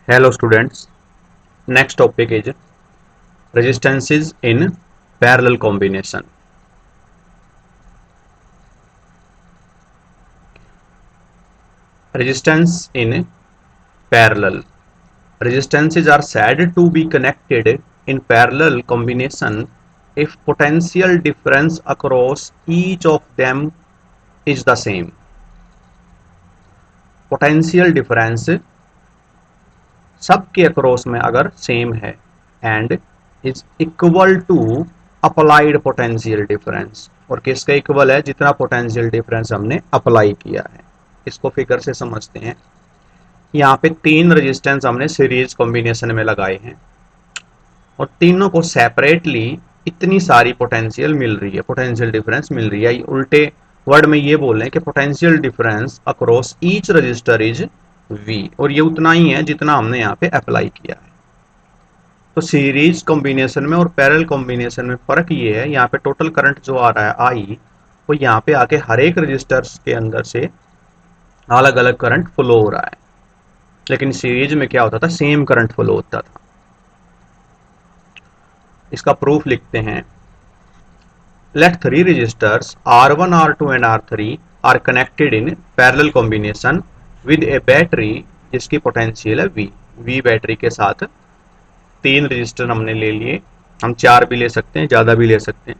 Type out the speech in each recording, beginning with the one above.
Hello students, next topic is resistances in parallel combination. Resistance in parallel. Resistances are said to be connected in parallel combination if potential difference across each of them is the same. Potential difference सबके across में अगर same है and is equal to applied potential difference, और किसका equal है? जितना potential difference हमने apply किया है। इसको फिगर से समझते हैं। यहाँ पे तीन रेजिस्टेंस हमने सीरीज कॉम्बिनेशन में लगाए हैं और तीनों को सेपरेटली इतनी सारी पोटेंशियल मिल रही है, पोटेंशियल डिफरेंस मिल रही है। उल्टे वर्ड में ये बोल रहे हैं कि potential difference across each resistor is V, और ये उतना ही है जितना हमने यहाँ पे अप्लाई किया है। तो सीरीज कॉम्बिनेशन में और पैरेलल कॉम्बिनेशन में फर्क ये है, यहाँ पे टोटल करंट जो आ रहा है आई, वो यहाँ पे आके हर एक रजिस्टर्स के अंदर से अलग अलग करंट फ्लो हो रहा है, लेकिन सीरीज में क्या होता था? सेम करंट फ्लो होता था। इसका प्रूफ लिखते हैं। Let three resistors R1, R2 and R3 are connected in parallel combination with a battery जिसकी पोटेंशियल है V। V बैटरी के साथ तीन रजिस्टर हमने ले लिए, हम चार भी ले सकते हैं, ज्यादा भी ले सकते हैं,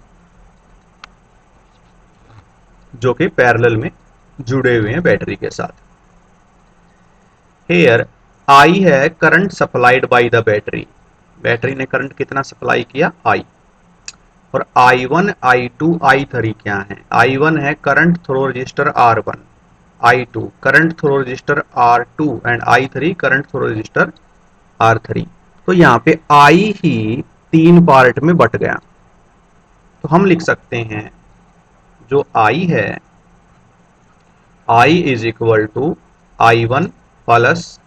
जो कि पैरेलल में जुड़े हुए हैं बैटरी के साथ। हेयर आई है current supplied by the battery. Battery ने करंट कितना सप्लाई किया? आई। और I1, I2, I3 क्या है? I1 है current throw register R1, I2 current throw register R2 and I3 current throw register R3। तो यहाँ पे I ही तीन पार्ट में बट गया, तो हम लिख सकते हैं जो I है, I is equal to I1 plus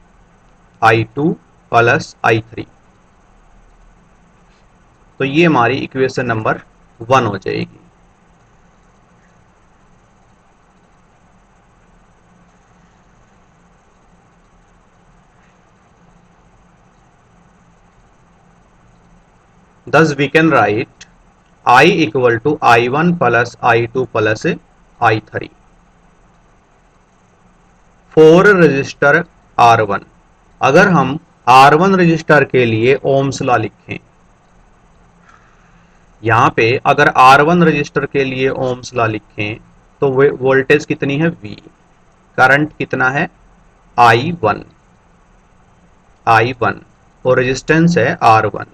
I2 plus I3। तो ये हमारी इक्वेशन नंबर 1 हो जाएगी। Thus we can write I equal to I1 plus I2 plus I3 four resistor R1। अगर हम R1 रजिस्टर के लिए ओम्स लॉ लिखें, यहां पे अगर R1 रजिस्टर के लिए ओम्स लॉ लिखें तो वोल्टेज कितनी है? V। करंट कितना है? I1, I1 और रेजिस्टेंस है R1।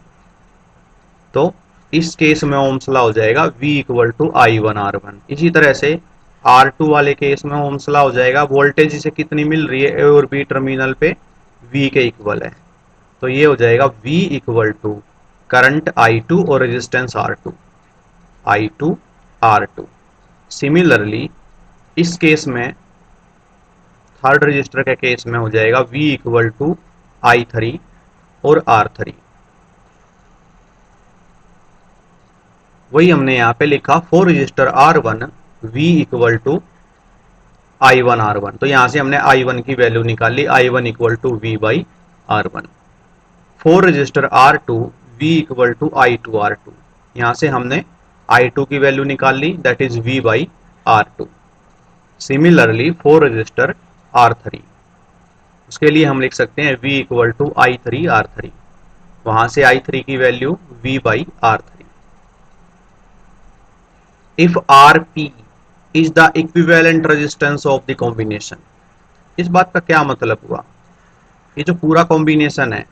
तो इस केस में ओम्स लॉ हो जाएगा V equal to I1 R1। इसी तरह से R2 वाले केस में ओम्स लॉ हो जाएगा, वोल्टेज इसे कितनी मिल रही है? A और B टर्मिनल पे V के इक्वल है, तो ये हो जाएगा V equal to current I2 और resistance R2, I2 R2। Similarly इस केस में थर्ड रजिस्टर के केस में हो जाएगा V इक्वल टू I3 और R3। वही हमने यहाँ पे लिखा for resistor R1 V equal to I1 R1। तो यहां से हमने I1 की वैल्यू निकाली, I1 equal to V by R1। For resistor R2 V equal to I2 R2। यहां से हमने I2 की वैल्यू निकाल ली, that is V by R2। Similarly for resistor R3, उसके लिए हम लिख सकते हैं V equal to I3 R3। वहां से I3 की value V by R3। If RP is the equivalent resistance of the combination. इस बात का क्या मतलब हुआ? ये जो पूरा कॉम्बिनेशन है,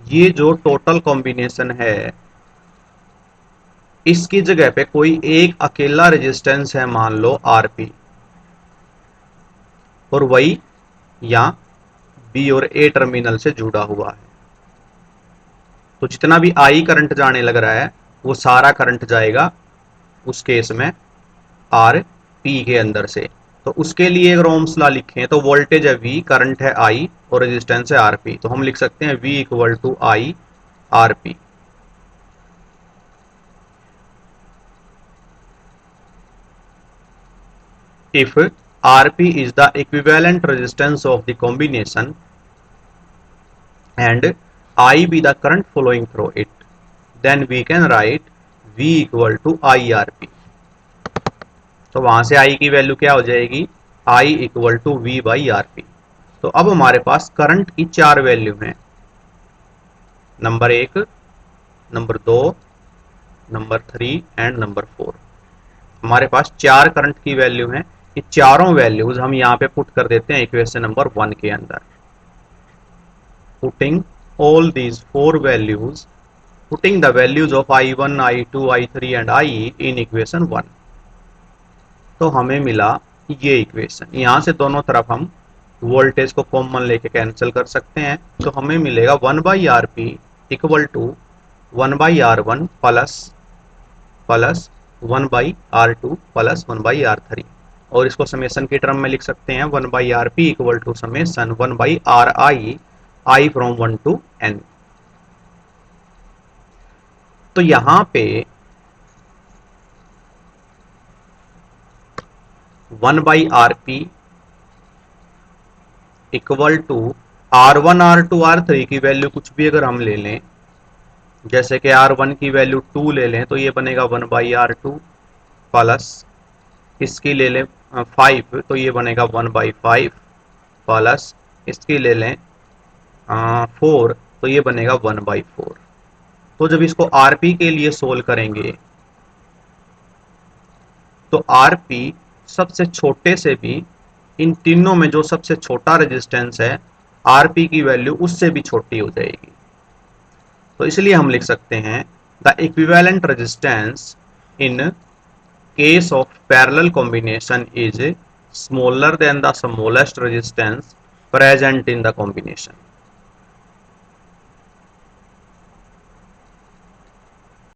ये जो टोटल कॉम्बिनेशन है, इसकी जगह पे कोई एक अकेला रेजिस्टेंस है, मान लो आरपी, और वही या बी और ए टर्मिनल से जुड़ा हुआ है। तो जितना भी आई करंट जाने लग रहा है वो सारा करंट जाएगा उस केस में आर पी के अंदर से। तो उसके लिए अगर ओम्स लॉ लिखें तो वोल्टेज है वी, करंट है आई और रेजिस्टेंस है आरपी। तो हम लिख सकते हैं V equal to I R P. If Rp is the equivalent resistance of the combination and I be the current flowing through it, then we can write V equal to IRP. तो वहां से I की value क्या हो जाएगी, I equal to V by R P. तो अब हमारे पास करंट की चार वैल्यू हैं, नंबर एक, नंबर दो, number three and number four. हमारे पास चार करंट की वैल्यू हैं, ये चारों वैल्यूज हम यहाँ पे पुट कर देते हैं इक्वेशन नंबर वन के अंदर। Putting all these four values, putting the values of I1, I2, I3 and IE in equation one. तो हमें मिला ये इक्वेशन, यहां से दोनों तरफ हम वोल्टेज को कॉमन लेके कैंसिल कर सकते हैं। तो हमें मिलेगा 1/Rp equal to 1/R1 plus plus 1/R2 plus 1/R3, और इसको समेशन के टर्म में लिख सकते हैं 1/Rp equal to summation 1/Ri, I from 1 to n। तो यहां पे 1/Rp equal to R1, R2, R3 की वैल्यू कुछ भी अगर हम ले लें, जैसे कि R1 की वैल्यू 2 ले लें तो ये बनेगा 1/R2 प्लस इसकी ले लें 5 तो ये बनेगा 1/5 प्लस इसकी ले लें 4 तो ये बनेगा 1/4। तो जब इसको Rp के लिए सोल्व करेंगे तो Rp सबसे छोटे से भी, इन तीनों में जो सबसे छोटा रेजिस्टेंस है Rp की वैल्यू उससे भी छोटी हो जाएगी। तो इसलिए हम लिख सकते हैं the equivalent resistance in case of parallel combination is smaller than the smallest resistance present in the combination.